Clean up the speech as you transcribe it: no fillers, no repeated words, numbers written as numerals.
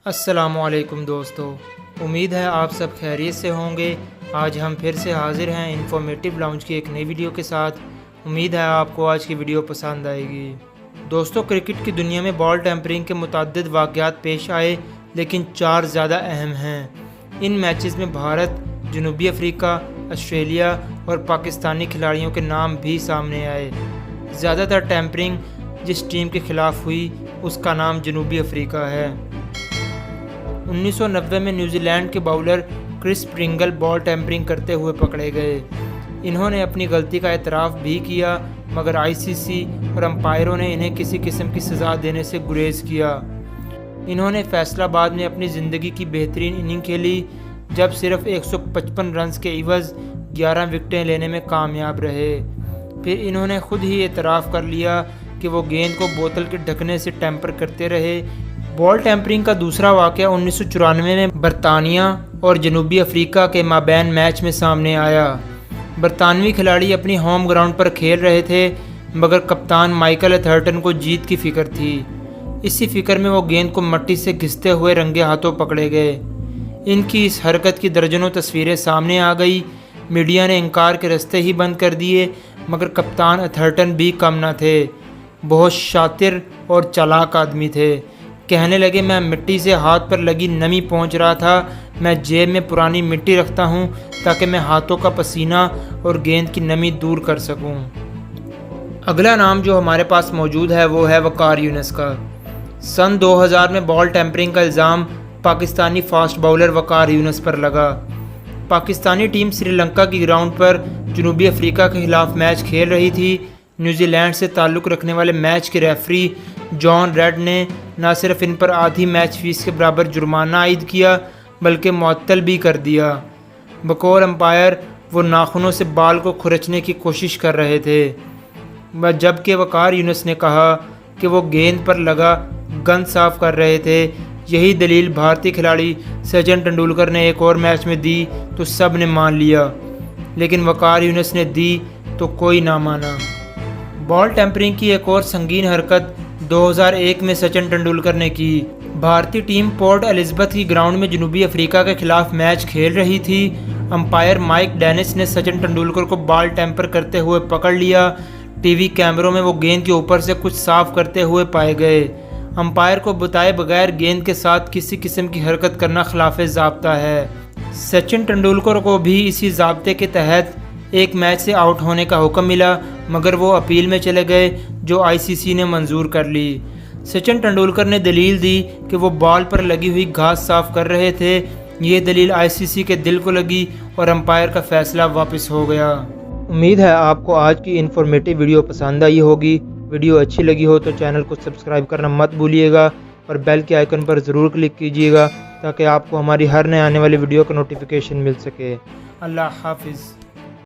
السلام علیکم دوستو، امید ہے آپ سب خیریت سے ہوں گے۔ آج ہم پھر سے حاضر ہیں انفارمیٹیو لاؤنج کی ایک نئی ویڈیو کے ساتھ۔ امید ہے آپ کو آج کی ویڈیو پسند آئے گی۔ دوستو، کرکٹ کی دنیا میں بال ٹیمپرنگ کے متعدد واقعات پیش آئے، لیکن 4 زیادہ اہم ہیں۔ ان میچز میں بھارت، جنوبی افریقہ، آسٹریلیا اور پاکستانی کھلاڑیوں کے نام بھی سامنے آئے۔ زیادہ تر ٹیمپرنگ جس ٹیم کے خلاف ہوئی اس کا نام جنوبی افریقہ ہے۔ 1990 میں نیوزی لینڈ کے باؤلر کرس پرنگل بال ٹیمپرنگ کرتے ہوئے پکڑے گئے۔ انہوں نے اپنی غلطی کا اعتراف بھی کیا، مگر آئی سی سی اور امپائروں نے انہیں کسی قسم کی سزا دینے سے گریز کیا۔ انہوں نے فیصل آباد میں اپنی زندگی کی بہترین اننگ کھیلی، جب صرف 155 رنز کے عوض 11 وکٹیں لینے میں کامیاب رہے۔ پھر انہوں نے خود ہی اعتراف کر لیا کہ وہ گیند کو بوتل کے ڈھکنے سے ٹیمپر کرتے رہے۔ بال ٹیمپرنگ کا دوسرا واقعہ 1994 میں برطانیہ اور جنوبی افریقہ کے مابین میچ میں سامنے آیا۔ برطانوی کھلاڑی اپنی ہوم گراؤنڈ پر کھیل رہے تھے، مگر کپتان مائیکل ایتھرٹن کو جیت کی فکر تھی۔ اسی فکر میں وہ گیند کو مٹی سے گھستے ہوئے رنگے ہاتھوں پکڑے گئے۔ ان کی اس حرکت کی درجنوں تصویریں سامنے آ گئی۔ میڈیا نے انکار کے رستے ہی بند کر دیے، مگر کپتان ایتھرٹن بھی کم نہ تھے۔ بہت شاطر اور چالاک آدمی تھے۔ کہنے لگے، میں مٹی سے ہاتھ پر لگی نمی پہنچ رہا تھا۔ میں جیب میں پرانی مٹی رکھتا ہوں تاکہ میں ہاتھوں کا پسینہ اور گیند کی نمی دور کر سکوں۔ اگلا نام جو ہمارے پاس موجود ہے وہ ہے وقار یونس کا۔ سن 2000 میں بال ٹیمپرنگ کا الزام پاکستانی فاسٹ باؤلر وقار یونس پر لگا۔ پاکستانی ٹیم سری لنکا کی گراؤنڈ پر جنوبی افریقہ کے خلاف میچ کھیل رہی تھی۔ نیوزی لینڈ سے تعلق رکھنے والے میچ کے ریفری جان ریڈ نے نہ صرف ان پر آدھی میچ فیس کے برابر جرمانہ عائد کیا، بلکہ معطل بھی کر دیا۔ بقول امپائر وہ ناخنوں سے بال کو کھرچنے کی کوشش کر رہے تھے، جبکہ وقار یونس نے کہا کہ وہ گیند پر لگا گند صاف کر رہے تھے۔ یہی دلیل بھارتی کھلاڑی سچن تندولکر نے ایک اور میچ میں دی تو سب نے مان لیا، لیکن وقار یونس نے دی تو کوئی نہ مانا۔ بال ٹیمپرنگ کی ایک اور سنگین حرکت 2001 میں سچن تندولکر نے کی۔ بھارتی ٹیم پورٹ الزبتھ کی گراؤنڈ میں جنوبی افریقہ کے خلاف میچ کھیل رہی تھی۔ امپائر مائک ڈینس نے سچن تندولکر کو بال ٹیمپر کرتے ہوئے پکڑ لیا۔ ٹی وی کیمروں میں وہ گیند کے اوپر سے کچھ صاف کرتے ہوئے پائے گئے۔ امپائر کو بتائے بغیر گیند کے ساتھ کسی قسم کی حرکت کرنا خلاف ضابطہ ہے۔ سچن تندولکر کو بھی اسی ضابطے کے تحت ایک میچ سے آؤٹ ہونے کا حکم ملا، مگر وہ اپیل میں چلے گئے جو آئی سی سی نے منظور کر لی۔ سچن تندولکر نے دلیل دی کہ وہ بال پر لگی ہوئی گھاس صاف کر رہے تھے۔ یہ دلیل آئی سی سی کے دل کو لگی اور امپائر کا فیصلہ واپس ہو گیا۔ امید ہے آپ کو آج کی انفارمیٹیو ویڈیو پسند آئی ہوگی۔ ویڈیو اچھی لگی ہو تو چینل کو سبسکرائب کرنا مت بھولیے گا اور بیل کے آئیکن پر ضرور کلک کیجیے گا تاکہ آپ کو ہماری ہر نئے آنے والی ویڈیو کا نوٹیفیکیشن مل سکے۔ اللہ حافظ۔